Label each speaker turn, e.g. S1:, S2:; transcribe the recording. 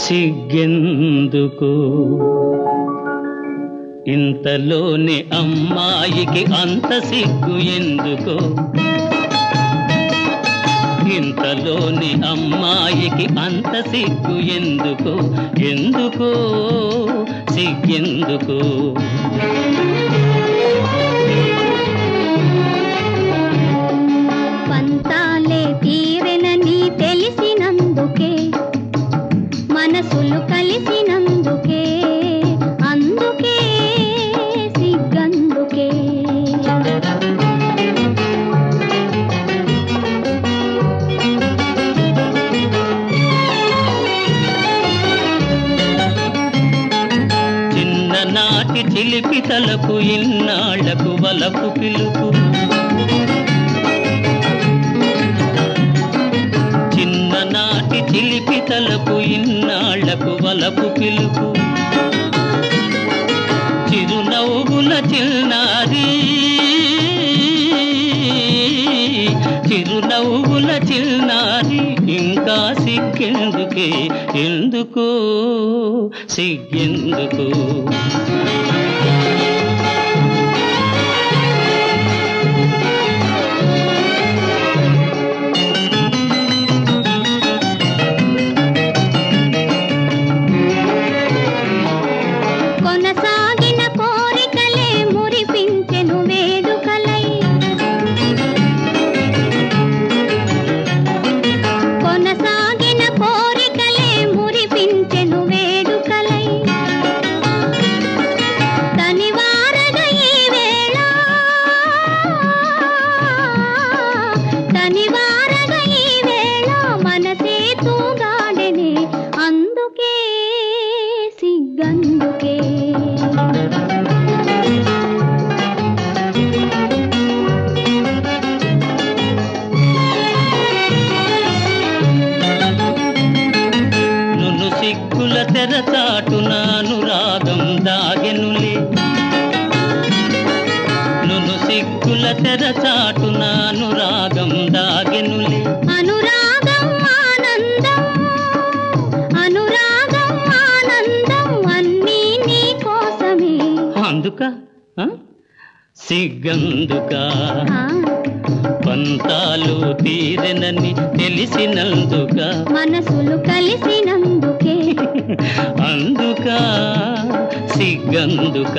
S1: సిగ్గెందుకు ఇంతలోనే అమ్మాయికి అంత సిగ్గు ఎందుకు ఇంతలోనే అమ్మాయికి అంత సిగ్గు ఎందుకు ఎందుకు సిగ్గెందుకు
S2: పంతాలే తీరెనని తెలిసినందుకే మనసులు కలిసినందుకే అందుకే సిగ్గందుకే
S1: చిన్ననాటి చిలిపి తలపు ఇన్నాళ్లకు వలపు పిలుపు చిన్ననాటి చిలిపి తలపు ఇన్నాళ్లకు వలపు పిలుపు చిరునవ్వుల చిన్నారి చిరునవ్వుల చిన్నారి ఇంకా సిగ్గెందుకే ఎందుకు సిగ్గెందుకు
S2: కొనసాగిన కోరికలే మురిపించెను వేడుకలై కొనసాగిన కోరికలే మురిపించెను వేడుకలై తనివారగ ఈ వేళ తనివారగ ఈ వేళ మనసే తూగాడెనే అందుకే సిగ్గందుకే
S1: నును సిగ్గుల తెరచాటున అనురాగం దాగెనులే నును సిగ్గుల తెరచాటున అనురాగం దాగెనులే
S2: అనురాగం ఆనందం అనురాగం ఆనందం అన్నీ నీ కోసమే
S1: అందుక సిగ్గందుక పంతాలు తీరెనని తెలిసినందుక
S2: మనసులు కలిసినందుకే
S1: అందుక సిగ్గందుక